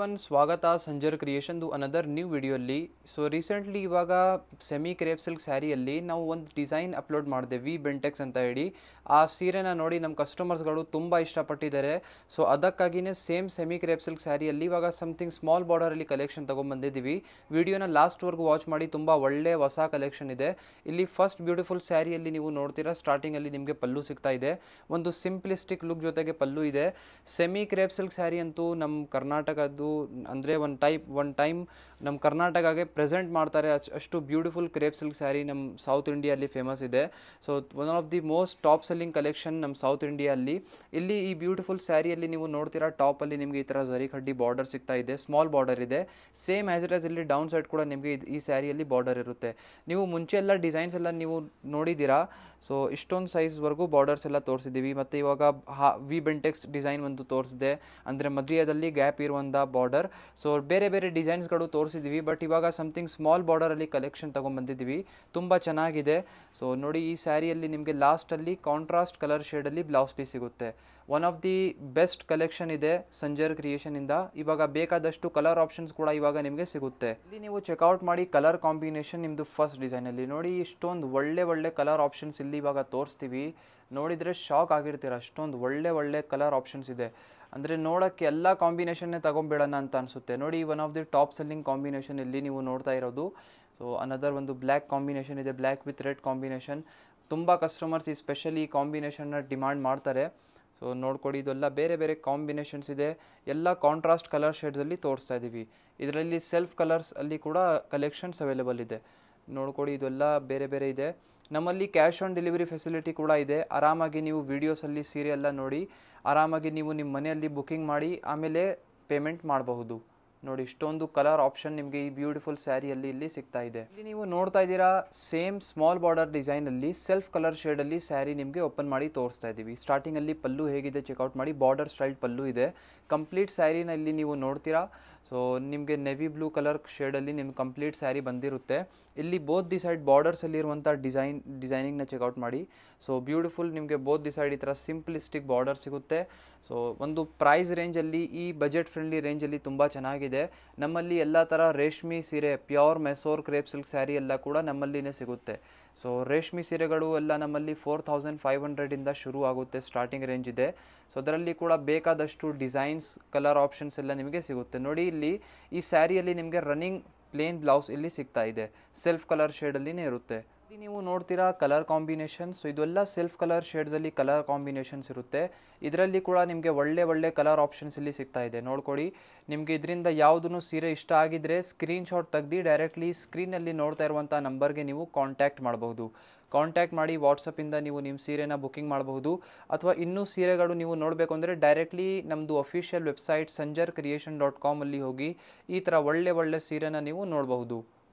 Everyone ಸ್ವಾಗತ ಸಂಜರ್ ಕ್ರಿಯೇಷನ್ದು another new ವಿಡಿಯೋಲ್ಲಿ. ಸೊ ರೀಸೆಂಟ್ಲಿ ಇವಾಗ ಸೆಮಿ ಕ್ರೇಪ್ ಸಿಲ್ಕ್ ಸ್ಯಾರಿಯಲ್ಲಿ ನಾವು ಒಂದು ಡಿಸೈನ್ ಅಪ್ಲೋಡ್ ಮಾಡಿದೆ, ವಿ ಬೆಂಟೆಕ್ಸ್ ಅಂತ ಹೇಳಿ. ಆ ಸೀರೆನ ನೋಡಿ ನಮ್ಮ ಕಸ್ಟಮರ್ಸ್ಗಳು ತುಂಬ ಇಷ್ಟಪಟ್ಟಿದ್ದಾರೆ. ಸೊ ಅದಕ್ಕಾಗಿಯೇ ಸೇಮ್ ಸೆಮಿ ಕ್ರೇಪ್ ಸಿಲ್ಕ್ ಸ್ಯಾರಿಯಲ್ಲಿ ಇವಾಗ ಸಮಥಿಂಗ್ ಸ್ಮಾಲ್ ಬಾರ್ಡರಲ್ಲಿ ಕಲೆಕ್ಷನ್ ತೊಗೊಂಬಂದಿದ್ದೀವಿ. ವಿಡಿಯೋನ ಲಾಸ್ಟ್ವರೆಗೂ ವಾಚ್ ಮಾಡಿ, ತುಂಬ ಒಳ್ಳೆ ಹೊಸ ಕಲೆಕ್ಷನ್ ಇದೆ. ಇಲ್ಲಿ ಫಸ್ಟ್ ಬ್ಯೂಟಿಫುಲ್ ಸ್ಯಾರಿಯಲ್ಲಿ ನೀವು ನೋಡ್ತೀರಾ, ಸ್ಟಾರ್ಟಿಂಗಲ್ಲಿ ನಿಮಗೆ ಪಲ್ಲು ಸಿಗ್ತಾ ಇದೆ. ಒಂದು ಸಿಂಪ್ಲಿಸ್ಟಿಕ್ ಲುಕ್ ಜೊತೆಗೆ ಪಲ್ಲು ಇದೆ. ಸೆಮಿ ಕ್ರೇಪ್ ಸಿಲ್ಕ್ ಸ್ಯಾರಿ ಅಂತೂ ನಮ್ಮ ಕರ್ನಾಟಕದ್ದು ಅಂದರೆ ಒನ್ ಟೈಮ್ ನಮ್ಮ ಕರ್ನಾಟಕಗೆ ಪ್ರೆಸೆಂಟ್ ಮಾಡ್ತಾರೆ. ಅಷ್ಟು ಬ್ಯೂಟಿಫುಲ್ ಕ್ರೇಪ್ ಸಿಲ್ಕ್ ಸ್ಯಾರಿ ನಮ್ಮ ಸೌತ್ ಇಂಡಿಯಲ್ಲಿ ಫೇಮಸ್ ಇದೆ. So one of the most top selling collection ನಮ್ಮ ಸೌತ್ ಇಂಡಿಯಲ್ಲಿ. ಇಲ್ಲಿ ಈ ಬ್ಯೂಟಿಫುಲ್ ಸ್ಯಾರಿಯಲ್ಲಿ ನೀವು ನೋಡ್ತೀರಾ, ಟಾಪಲ್ಲಿ ನಿಮಗೆ ಈ ಥರ ಜರಿ ಕಡ್ಡಿ ಬಾರ್ಡರ್ ಸಿಗ್ತಾ ಇದೆ, ಸ್ಮಾಲ್ ಬಾರ್ಡರ್ ಇದೆ. ಸೇಮ್ ಆ್ಯಸ್ ಇಟ್ ಆಸ್ ಇಲ್ಲಿ ಡೌನ್ ಸೈಡ್ ಕೂಡ ನಿಮಗೆ ಈ ಸ್ಯಾರಿಯಲ್ಲಿ ಬಾರ್ಡರ್ ಇರುತ್ತೆ. ನೀವು ಮುಂಚೆ ಎಲ್ಲ ಡಿಸೈನ್ಸ್ ಎಲ್ಲ ನೀವು ನೋಡಿದ್ದೀರಾ. ಸೊ ಇಷ್ಟೊಂದು ಸೈಜ್ವರೆಗೂ ಬಾರ್ಡರ್ಸ್ ಎಲ್ಲ ತೋರಿಸಿದ್ದೀವಿ. ಮತ್ತು ಇವಾಗ ವಿ ಬೆಂಟೆಕ್ಸ್ ಡಿಸೈನ್ ಒಂದು ತೋರಿಸಿದೆ, ಅಂದರೆ ಮಧ್ಯದಲ್ಲಿ ಗ್ಯಾಪ್ ಇರುವಂಥ ಬಾರ್ಡರ್. ಸೊ ಬೇರೆ ಬೇರೆ ಡಿಸೈನ್ಸ್ಗಳು ತೋರಿಸಿದ್ದೀವಿ. ಬಟ್ ಇವಾಗ ಸಮಥಿಂಗ್ ಸ್ಮಾಲ್ ಬಾರ್ಡರಲ್ಲಿ ಕಲೆಕ್ಷನ್ ತೊಗೊಂಬಂದಿದ್ದೀವಿ, ತುಂಬ ಚೆನ್ನಾಗಿದೆ. ಸೊ ನೋಡಿ, ಈ ಸ್ಯಾರಿಯಲ್ಲಿ ನಿಮಗೆ ಲಾಸ್ಟಲ್ಲಿ ಕಾಂಟ್ರಾಸ್ಟ್ ಕಲರ್ ಶೇಡಲ್ಲಿ ಬ್ಲೌಸ್ ಪೀಸ್ ಸಿಗುತ್ತೆ. One of the best collection ಇದೆ ಸಂಜರ್ ಕ್ರಿಯೇಷನಿಂದ. ಇವಾಗ ಬೇಕಾದಷ್ಟು ಕಲರ್ ಆಪ್ಷನ್ಸ್ ಕೂಡ ಇವಾಗ ನಿಮಗೆ ಸಿಗುತ್ತೆ. ಇಲ್ಲಿ ನೀವು ಚೆಕ್ಔಟ್ ಮಾಡಿ ಕಲರ್ ಕಾಂಬಿನೇಷನ್. ನಿಮ್ಮದು ಫಸ್ಟ್ ಡಿಸೈನಲ್ಲಿ ನೋಡಿ, ಇಷ್ಟೊಂದು ಒಳ್ಳೆ ಕಲರ್ ಆಪ್ಷನ್ಸ್ ಇಲ್ಲಿ ಇವಾಗ ತೋರಿಸ್ತೀವಿ. ನೋಡಿದರೆ ಶಾಕ್ ಆಗಿರ್ತೀರ, ಅಷ್ಟೊಂದು ಒಳ್ಳೆ ಕಲರ್ ಆಪ್ಷನ್ಸ್ ಇದೆ. ಅಂದರೆ ನೋಡೋಕ್ಕೆ ಎಲ್ಲ ಕಾಂಬಿನೇಷನ್ನೇ ತಗೊಂಬೇಡೋಣ ಅಂತ ಅನಿಸುತ್ತೆ. ನೋಡಿ, one of the top selling combination ಇಲ್ಲಿ ನೀವು ನೋಡ್ತಾ ಇರೋದು. ಸೊ ಅನದರ್ ಒಂದು ಬ್ಲ್ಯಾಕ್ ಕಾಂಬಿನೇಷನ್ ಇದೆ, ಬ್ಲ್ಯಾಕ್ ವಿತ್ ರೆಡ್ ಕಾಂಬಿನೇಷನ್. ತುಂಬ ಕಸ್ಟಮರ್ಸ್ ಈ ಸ್ಪೆಷಲಿ ಕಾಂಬಿನೇಷನ್ನ ಡಿಮಾಂಡ್ ಮಾಡ್ತಾರೆ. ಸೊ ನೋಡ್ಕೊಡಿ, ಇದೆಲ್ಲ ಬೇರೆ ಬೇರೆ ಕಾಂಬಿನೇಷನ್ಸ್ ಇದೆ. ಎಲ್ಲ ಕಾಂಟ್ರಾಸ್ಟ್ ಕಲರ್ ಶೇಡ್ಸಲ್ಲಿ ತೋರಿಸ್ತಾ ಇದ್ದೀವಿ. ಇದರಲ್ಲಿ ಸೆಲ್ಫ್ ಕಲರ್ಸ್ ಅಲ್ಲಿ ಕೂಡ ಕಲೆಕ್ಷನ್ಸ್ ಅವೈಲೇಬಲ್ ಇದೆ. ನೋಡ್ಕೊಡಿ, ಇದೆಲ್ಲ ಬೇರೆ ಬೇರೆ ಇದೆ. ನಮ್ಮಲ್ಲಿ ಕ್ಯಾಶ್ ಆನ್ ಡೆಲಿವರಿ ಫೆಸಿಲಿಟಿ ಕೂಡ ಇದೆ. ಆರಾಮಾಗಿ ನೀವು ವೀಡಿಯೋಸಲ್ಲಿ ಸೀರೆ ಎಲ್ಲ ನೋಡಿ ಆರಾಮಾಗಿ ನೀವು ನಿಮ್ಮ ಮನೆಯಲ್ಲಿ ಬುಕ್ಕಿಂಗ್ ಮಾಡಿ ಆಮೇಲೆ ಪೇಮೆಂಟ್ ಮಾಡಬಹುದು. ನೋಡಿ, ಇಷ್ಟೊಂದು ಕಲರ್ ಆಪ್ಷನ್ ನಿಮಗೆ ಈ ಬ್ಯೂಟಿಫುಲ್ ಸ್ಯಾರಿಯಲ್ಲಿ ಇಲ್ಲಿ ಸಿಗ್ತಾ ಇದೆ. ಇಲ್ಲಿ ನೀವು ನೋಡ್ತಾ ಇದ್ದೀರಾ, ಸೇಮ್ ಸ್ಮಾಲ್ ಬಾರ್ಡರ್ ಡಿಸೈನಲ್ಲಿ ಸೆಲ್ಫ್ ಕಲರ್ ಶೇಡಲ್ಲಿ ಸ್ಯಾರಿ ನಿಮಗೆ ಓಪನ್ ಮಾಡಿ ತೋರಿಸ್ತಾ ಇದ್ದೀವಿ. ಸ್ಟಾರ್ಟಿಂಗಲ್ಲಿ ಪಲ್ಲು ಹೇಗಿದೆ ಚೆಕ್ಔಟ್ ಮಾಡಿ, ಬಾರ್ಡರ್ ಸ್ಟೈಲ್ ಪಲ್ಲು ಇದೆ. ಕಂಪ್ಲೀಟ್ ಸ್ಯಾರಿನ ಇಲ್ಲಿ ನೀವು ನೋಡ್ತೀರಾ. ಸೊ ನಿಮಗೆ ನೆವಿ ಬ್ಲೂ ಕಲರ್ ಶೇಡಲ್ಲಿ ನಿಮ್ಗೆ ಕಂಪ್ಲೀಟ್ ಸ್ಯಾರಿ ಬಂದಿರುತ್ತೆ. ಇಲ್ಲಿ ಬೋತ್ ದಿ ಸೈಡ್ ಬಾರ್ಡರ್ಸಲ್ಲಿರುವಂಥ ಡಿಸೈನಿಂಗ್ನ ಚೆಕ್ಔಟ್ ಮಾಡಿ. ಸೊ ಬ್ಯೂಟಿಫುಲ್, ನಿಮಗೆ ಬೋತ್ ದಿ ಸೈಡ್ ಈ ಥರ ಸಿಂಪ್ಲಿಸ್ಟಿಕ್ ಬಾರ್ಡರ್ ಸಿಗುತ್ತೆ. ಸೊ ಒಂದು ಪ್ರೈಸ್ ರೇಂಜಲ್ಲಿ, ಈ ಬಜೆಟ್ ಫ್ರೆಂಡ್ಲಿ ರೇಂಜಲ್ಲಿ ತುಂಬ ಚೆನ್ನಾಗಿದೆ. ನಮ್ಮಲ್ಲಿ ಎಲ್ಲ ಥರ ರೇಷ್ಮೆ ಸೀರೆ, pure Mysore crepe silk sari ಎಲ್ಲ ಕೂಡ ನಮ್ಮಲ್ಲಿನೇ ಸಿಗುತ್ತೆ. ಸೊ ರೇಷ್ಮೆ ಸೀರೆಗಳು ಎಲ್ಲ ನಮ್ಮಲ್ಲಿ 4500ಇಂದ ಶುರು ಆಗುತ್ತೆ, ಸ್ಟಾರ್ಟಿಂಗ್ ರೇಂಜ್ ಇದೆ. ಸೊ ಅದರಲ್ಲಿ ಕೂಡ ಬೇಕಾದಷ್ಟು ಡಿಸೈನ್ಸ್, ಕಲರ್ ಆಪ್ಷನ್ಸ್ ಎಲ್ಲ ನಿಮಗೆ ಸಿಗುತ್ತೆ. ನೋಡಿ, ಇಲ್ಲಿ ಈ ಸ್ಯಾರಿಯಲ್ಲಿ ನಿಮಗೆ ರನ್ನಿಂಗ್ ಪ್ಲೇನ್ ಬ್ಲೌಸ್ ಇಲ್ಲಿ ಸಿಗ್ತಾ ಇದೆ, ಸೆಲ್ಫ್ ಕಲರ್ ಶೇಡಲ್ಲಿನೇ ಇರುತ್ತೆ. ಇಲ್ಲಿ ನೀವು ನೋಡ್ತೀರಾ ಕಲರ್ ಕಾಂಬಿನೇಷನ್ಸ್. ಸೊ ಇದೆಲ್ಲ ಸೆಲ್ಫ್ ಕಲರ್ ಶೇಡ್ಸಲ್ಲಿ ಕಲರ್ ಕಾಂಬಿನೇಷನ್ಸ್ ಇರುತ್ತೆ. ಇದರಲ್ಲಿ ಕೂಡ ನಿಮಗೆ ಒಳ್ಳೆ ಕಲರ್ ಆಪ್ಷನ್ಸ್ ಇಲ್ಲಿ ಸಿಗ್ತಾ ಇದೆ. ನೋಡ್ಕೊಡಿ, ನಿಮಗೆ ಇದರಿಂದ ಯಾವುದೂ ಸೀರೆ ಇಷ್ಟ ಆಗಿದ್ದರೆ ಸ್ಕ್ರೀನ್ಶಾಟ್ ತೆಗೆದು ಡೈರೆಕ್ಟ್ಲಿ ಸ್ಕ್ರೀನಲ್ಲಿ ನೋಡ್ತಾ ಇರುವಂಥ ನಂಬರ್ಗೆ ನೀವು ಕಾಂಟ್ಯಾಕ್ಟ್ ಮಾಡಬಹುದು. ಕಾಂಟ್ಯಾಕ್ಟ್ ಮಾಡಿ ವಾಟ್ಸಪ್ಪಿಂದ ನೀವು ನಿಮ್ಮ ಸೀರೆನ ಬುಕ್ಕಿಂಗ್ ಮಾಡಬಹುದು. ಅಥವಾ ಇನ್ನೂ ಸೀರೆಗಳು ನೀವು ನೋಡಬೇಕು ಅಂದರೆ ಡೈರೆಕ್ಟ್ಲಿ ನಮ್ಮದು ಅಫಿಷಿಯಲ್ ವೆಬ್ಸೈಟ್ sanjarcreation.com ಅಲ್ಲಿ ಹೋಗಿ ಈ ಥರ ಒಳ್ಳೆ ಸೀರೆನ ನೀವು ನೋಡಬಹುದು.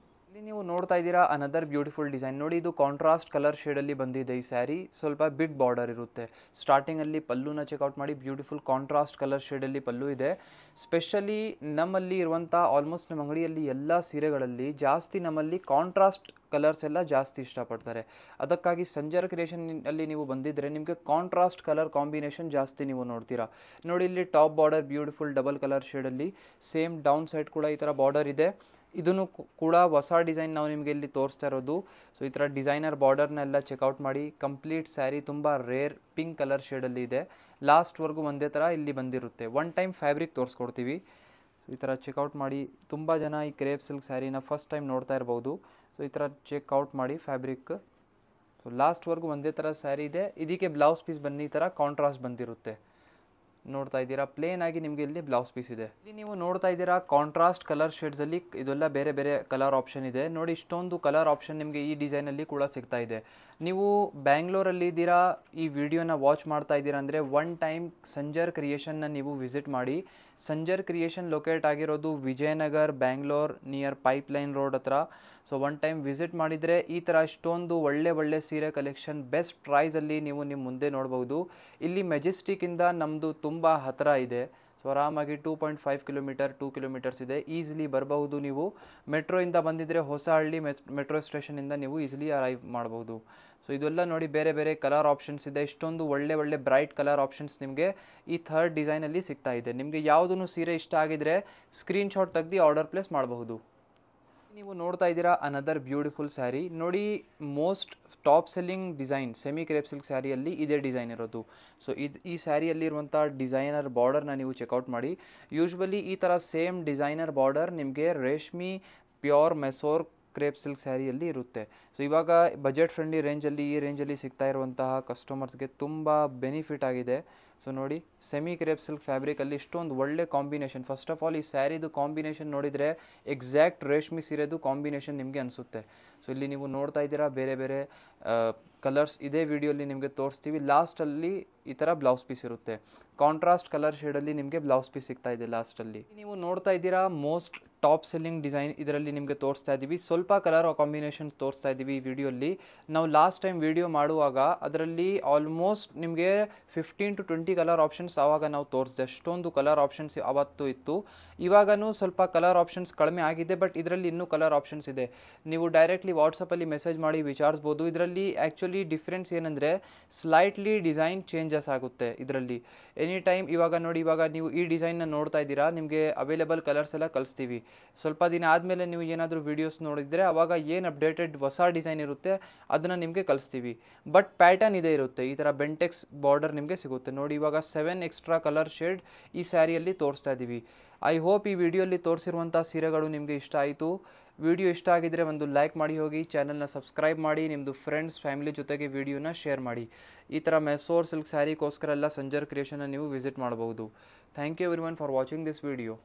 ಇಲ್ಲಿ ನೀವು ನೋಡ್ತಾ ಇದ್ದೀರಾ ಅನದರ್ ಬ್ಯೂಟಿಫುಲ್ ಡಿಸೈನ್. ನೋಡಿ, ಇದು ಕಾಂಟ್ರಾಸ್ಟ್ ಕಲರ್ ಶೇಡಲ್ಲಿ ಬಂದಿದೆ. ಈ ಸ್ಯಾರಿ ಸ್ವಲ್ಪ ಬಿಗ್ ಬಾರ್ಡರ್ ಇರುತ್ತೆ. ಸ್ಟಾರ್ಟಿಂಗಲ್ಲಿ ಪಲ್ಲುನ ಚೆಕ್ಔಟ್ ಮಾಡಿ, ಬ್ಯೂಟಿಫುಲ್ ಕಾಂಟ್ರಾಸ್ಟ್ ಕಲರ್ ಶೇಡಲ್ಲಿ ಪಲ್ಲು ಇದೆ. ಸ್ಪೆಷಲಿ ನಮ್ಮಲ್ಲಿ ಇರುವಂಥ ಆಲ್ಮೋಸ್ಟ್ ನಮ್ಮ ಅಂಗಡಿಯಲ್ಲಿ ಎಲ್ಲ ಸೀರೆಗಳಲ್ಲಿ ಜಾಸ್ತಿ ನಮ್ಮಲ್ಲಿ ಕಾಂಟ್ರಾಸ್ಟ್ ಕಲರ್ಸ್ ಎಲ್ಲ ಜಾಸ್ತಿ ಇಷ್ಟಪಡ್ತಾರೆ. ಅದಕ್ಕಾಗಿ ಸಂಜರ್ ಕ್ರಿಯೇಷನಲ್ಲಿ ನೀವು ಬಂದಿದ್ದರೆ ನಿಮಗೆ ಕಾಂಟ್ರಾಸ್ಟ್ ಕಲರ್ ಕಾಂಬಿನೇಷನ್ ಜಾಸ್ತಿ ನೀವು ನೋಡ್ತೀರಾ. ನೋಡಿ, ಇಲ್ಲಿ top border beautiful double colour ಶೇಡಲ್ಲಿ, ಸೇಮ್ ಡೌನ್ ಸೈಡ್ ಕೂಡ ಈ ಥರ ಬಾರ್ಡರ್ ಇದೆ. ಇದನ್ನು ಕೂಡ ಹೊಸ ಡಿಸೈನ್ ನಾವು ನಿಮಗೆ ಇಲ್ಲಿ ತೋರಿಸ್ತಾ ಇರೋದು. ಸೊ ಈ ಥರ ಡಿಸೈನರ್ ಬಾರ್ಡರ್ನೆಲ್ಲ ಚೆಕ್ಔಟ್ ಮಾಡಿ. ಕಂಪ್ಲೀಟ್ ಸ್ಯಾರಿ ತುಂಬ ರೇರ್ ಪಿಂಕ್ ಕಲರ್ ಶೇಡಲ್ಲಿ ಇದೆ. ಲಾಸ್ಟ್ವರೆಗೂ ಒಂದೇ ಥರ ಇಲ್ಲಿ ಬಂದಿರುತ್ತೆ. ಒನ್ ಟೈಮ್ ಫ್ಯಾಬ್ರಿಕ್ ತೋರಿಸ್ಕೊಡ್ತೀವಿ. ಸೊ ಈ ಥರ ಚೆಕ್ಔಟ್ ಮಾಡಿ. ತುಂಬ ಜನ ಈ ಕ್ರೇಪ್ ಸಿಲ್ಕ್ ಸ್ಯಾರಿನ ಫಸ್ಟ್ ಟೈಮ್ ನೋಡ್ತಾ ಇರ್ಬೋದು. ಸೊ ಈ ಥರ ಚೆಕ್ಔಟ್ ಮಾಡಿ ಫ್ಯಾಬ್ರಿಕ್. ಸೊ ಲಾಸ್ಟ್ವರೆಗೂ ಒಂದೇ ಥರ ಸ್ಯಾರಿ ಇದೆ. ಇದಕ್ಕೆ ಬ್ಲೌಸ್ ಪೀಸ್ ಬನ್ನಿ ಈ ಥರ ಕಾಂಟ್ರಾಸ್ಟ್ ಬಂದಿರುತ್ತೆ. ನೋಡ್ತಾ ಇದ್ದೀರಾ, ಪ್ಲೇನ್ ಆಗಿ ನಿಮಗೆ ಇಲ್ಲಿ ಬ್ಲೌಸ್ ಪೀಸ್ ಇದೆ. ಇಲ್ಲಿ ನೀವು ನೋಡ್ತಾ ಇದ್ದೀರಾ ಕಾಂಟ್ರಾಸ್ಟ್ ಕಲರ್ ಶೇಡ್ಸಲ್ಲಿ ಇದೆಲ್ಲ ಬೇರೆ ಬೇರೆ ಕಲರ್ ಆಪ್ಷನ್ ಇದೆ. ನೋಡಿ, ಇಷ್ಟೊಂದು ಕಲರ್ ಆಪ್ಷನ್ ನಿಮಗೆ ಈ ಡಿಸೈನಲ್ಲಿ ಕೂಡ ಸಿಗ್ತಾ ಇದೆ. ನೀವು ಬ್ಯಾಂಗ್ಳೂರಲ್ಲಿ ಇದ್ದೀರಾ, ಈ ವಿಡಿಯೋನ ವಾಚ್ ಮಾಡ್ತಾ ಇದ್ದೀರಾ ಅಂದರೆ ಒನ್ ಟೈಮ್ ಸಂಜರ್ ಕ್ರಿಯೇಷನ್ನ ನೀವು ವಿಸಿಟ್ ಮಾಡಿ. ಸಂಜರ್ ಕ್ರಿಯೇಷನ್ ಲೊಕೇಟ್ ಆಗಿರೋದು Vijayanagar, Bangalore, near pipeline road ಹತ್ರ. ಸೊ ಒನ್ ಟೈಮ್ ವಿಸಿಟ್ ಮಾಡಿದರೆ ಈ ಥರ ಇಷ್ಟೊಂದು ಒಳ್ಳೆ ಸೀರೆ ಕಲೆಕ್ಷನ್ ಬೆಸ್ಟ್ ಪ್ರೈಸಲ್ಲಿ ನೀವು ನಿಮ್ಮ ಮುಂದೆ ನೋಡ್ಬೋದು. ಇಲ್ಲಿ ಮೆಜೆಸ್ಟಿಕ್ಕಿಂದ ನಮ್ಮದು ತುಂಬ ಹತ್ತಿರ ಇದೆ. ಸೊ ಆರಾಮಾಗಿ 2.5 ಕಿಲೋಮೀಟರ್ 2 ಕಿಲೋಮೀಟರ್ಸ್ ಇದೆ, ಈಸಿಲಿ ಬರಬಹುದು. ನೀವು ಮೆಟ್ರೋಯಿಂದ ಬಂದಿದ್ದರೆ ಹೊಸಹಳ್ಳಿ ಮೆಟ್ರೋ ಸ್ಟೇಷನಿಂದ ನೀವು ಈಸಿಲಿ ಅರೈವ್ ಮಾಡ್ಬೋದು. ಸೊ ಇದೆಲ್ಲ ನೋಡಿ ಬೇರೆ ಬೇರೆ ಕಲರ್ ಆಪ್ಷನ್ಸ್ ಇದೆ, ಇಷ್ಟೊಂದು ಒಳ್ಳೆ ಬ್ರೈಟ್ ಕಲರ್ ಆಪ್ಷನ್ಸ್ ನಿಮಗೆ ಈ ಥರ್ಡ್ ಡಿಸೈನಲ್ಲಿ ಸಿಗ್ತಾ ಇದೆ. ನಿಮಗೆ ಯಾವುದೂ ಸೀರೆ ಇಷ್ಟ ಆಗಿದ್ರೆ ಸ್ಕ್ರೀನ್ಶಾಟ್ ತೆಗೆದು ಆರ್ಡರ್ ಪ್ಲೇಸ್ ಮಾಡಬಹುದು. ನೀವು ನೋಡ್ತಾ ಇದ್ದೀರಾ ಅನದರ್ ಬ್ಯೂಟಿಫುಲ್ ಸ್ಯಾರಿ ನೋಡಿ. Most top selling design semi crepe silk ಸ್ಯಾರಿಯಲ್ಲಿ ಇದೇ ಡಿಸೈನ್ ಇರೋದು. ಸೊ ಈ ಸ್ಯಾರಿಯಲ್ಲಿರುವಂಥ ಡಿಸೈನರ್ ಬಾರ್ಡರ್ನ ನೀವು ಚೆಕ್ಔಟ್ ಮಾಡಿ. ಯೂಶ್ವಲಿ ಈ ಥರ ಸೇಮ್ ಡಿಸೈನರ್ ಬಾರ್ಡರ್ ನಿಮಗೆ ರೇಷ್ಮಿ ಪ್ಯೂರ್ ಮೆಸೋರ್ ಕ್ರೇಪ್ ಸಿಲ್ಕ್ ಸ್ಯಾರಿಯಲ್ಲಿ ಇರುತ್ತೆ. ಸೊ ಇವಾಗ ಬಜೆಟ್ ಫ್ರೆಂಡ್ಲಿ ರೇಂಜಲ್ಲಿ ಈ ರೇಂಜಲ್ಲಿ ಸಿಗ್ತಾ ಇರುವಂತಹ ಕಸ್ಟಮರ್ಸ್ಗೆ ತುಂಬ ಬೆನಿಫಿಟ್ ಆಗಿದೆ. ಸೊ ನೋಡಿ ಸೆಮಿ ಕ್ರೇಪ್ ಸಿಲ್ಕ್ ಫ್ಯಾಬ್ರಿಕಲ್ಲಿ ಇಷ್ಟೊಂದು ಒಳ್ಳೆ ಕಾಂಬಿನೇಷನ್. ಫಸ್ಟ್ ಆಫ್ ಆಲ್ ಈ ಸ್ಯಾರಿದು ಕಾಂಬಿನೇಷನ್ ನೋಡಿದರೆ ಎಕ್ಸಾಕ್ಟ್ ರೇಷ್ಮಿ ಸೀರೆದು ಕಾಂಬಿನೇಷನ್ ನಿಮಗೆ ಅನಿಸುತ್ತೆ. ಸೊ ಇಲ್ಲಿ ನೀವು ನೋಡ್ತಾ ಇದ್ದೀರಾ ಬೇರೆ ಬೇರೆ ಕಲರ್ಸ್ ಇದೇ ವಿಡಿಯೋಲಿ ನಿಮಗೆ ತೋರಿಸ್ತೀವಿ. ಲಾಸ್ಟಲ್ಲಿ ಈ ಥರ ಬ್ಲೌಸ್ ಪೀಸ್ ಇರುತ್ತೆ, ಕಾಂಟ್ರಾಸ್ಟ್ ಕಲರ್ ಶೇಡಲ್ಲಿ ನಿಮಗೆ ಬ್ಲೌಸ್ ಪೀಸ್ ಸಿಗ್ತಾ ಇದೆ ಲಾಸ್ಟಲ್ಲಿ. ನೀವು ನೋಡ್ತಾ ಇದ್ದೀರಾ ಮೋಸ್ಟ್ ಟಾಪ್ ಸೆಲ್ಲಿಂಗ್ ಡಿಸೈನ್ ಇದರಲ್ಲಿ ನಿಮಗೆ ತೋರಿಸ್ತಾ ಇದ್ದೀವಿ. ಸ್ವಲ್ಪ ಕಲರ್ ಕಾಂಬಿನೇಷನ್ ತೋರಿಸ್ತಾ ಇದ್ದೀವಿ ಈ ವಿಡಿಯೋಲಿ. ನಾವು ಲಾಸ್ಟ್ ಟೈಮ್ ವಿಡಿಯೋ ಮಾಡುವಾಗ ಅದರಲ್ಲಿ ಆಲ್ಮೋಸ್ಟ್ ನಿಮಗೆ 15 to 20 ಕಲರ್ ಆಪ್ಷನ್ಸ್ ಆವಾಗ ನಾವು ತೋರಿಸಿದೆ. ಅಷ್ಟೊಂದು ಕಲರ್ ಆಪ್ಷನ್ಸ್ ಅವತ್ತು ಇತ್ತು. ಇವಾಗನೂ ಸ್ವಲ್ಪ ಕಲರ್ ಆಪ್ಷನ್ಸ್ ಕಡಿಮೆ ಆಗಿದೆ, ಬಟ್ ಇದರಲ್ಲಿ ಇನ್ನೂ ಕಲರ್ ಆಪ್ಷನ್ಸ್ ಇದೆ. ನೀವು ಡೈರೆಕ್ಟ್ಲಿ ವಾಟ್ಸಪ್ಪಲ್ಲಿ ಮೆಸೇಜ್ ಮಾಡಿ ವಿಚಾರಿಸ್ಬೋದು. ಇದರಲ್ಲಿ ಆ್ಯಕ್ಚುಲಿ ಡಿಫ್ರೆನ್ಸ್ ಏನಂದರೆ ಸ್ಲೈಟ್ಲಿ ಡಿಸೈನ್ ಚೇಂಜಸ್ ಆಗುತ್ತೆ ಇದರಲ್ಲಿ ಎನಿ ಟೈಮ್. ಇವಾಗ ನೋಡಿ, ಇವಾಗ ನೀವು ಈ ಡಿಸೈನ್ನ ನೋಡ್ತಾ ಇದ್ದೀರಾ, ನಿಮಗೆ ಅವೈಲೇಬಲ್ ಕಲರ್ಸ್ ಎಲ್ಲ ಕಳಿಸ್ತೀವಿ. ಸ್ವಲ್ಪ ದಿನ ಆದಮೇಲೆ ನೀವು ಏನಾದರೂ ವೀಡಿಯೋಸ್ ನೋಡಿದರೆ ಅವಾಗ ಏನು ಅಪ್ಡೇಟೆಡ್ ಹೊಸ ಡಿಸೈನ್ ಇರುತ್ತೆ ಅದನ್ನು ನಿಮಗೆ ಕಳಿಸ್ತೀವಿ. ಬಟ್ ಪ್ಯಾಟರ್ನ್ ಇದೇ ಇರುತ್ತೆ, ಈ ಥರ ಬೆಂಟೆಕ್ಸ್ ಬಾರ್ಡರ್ ನಿಮಗೆ ಸಿಗುತ್ತೆ ನೋಡಿ. ಇವಾಗ 7 ಎಕ್ಸ್ಟ್ರಾ ಕಲರ್ ಶೇಡ್ ಈ ಸ್ಯಾರಿಯಲ್ಲಿ ತೋರಿಸ್ತಾ ಇದ್ದೀವಿ. ಐ ಹೋಪ್ ಈ ವಿಡಿಯೋಲಿ ತೋರಿಸಿರುವಂಥ ಸೀರೆಗಳು ನಿಮಗೆ ಇಷ್ಟ ಆಯಿತು. ವಿಡಿಯೋ ಇಷ್ಟ ಆಗಿದ್ದರೆ ಒಂದು ಲೈಕ್ ಮಾಡಿ ಹೋಗಿ, ಚಾನಲ್ನ ಸಬ್ಸ್ಕ್ರೈಬ್ ಮಾಡಿ, ನಿಮ್ಮದು ಫ್ರೆಂಡ್ಸ್ ಫ್ಯಾಮಿಲಿ ಜೊತೆಗೆ ವಿಡಿಯೋನ ಶೇರ್ ಮಾಡಿ. ಈ ಥರ ಮೆಸೋರ್ ಸಿಲ್ಕ್ ಸ್ಯಾರಿಗೋಸ್ಕರ ಎಲ್ಲ ಸಂಜರ್ ಕ್ರಿಯೇಷನ್ನ ನೀವು ವಿಸಿಟ್ ಮಾಡಬಹುದು. Thank you everyone for watching this video.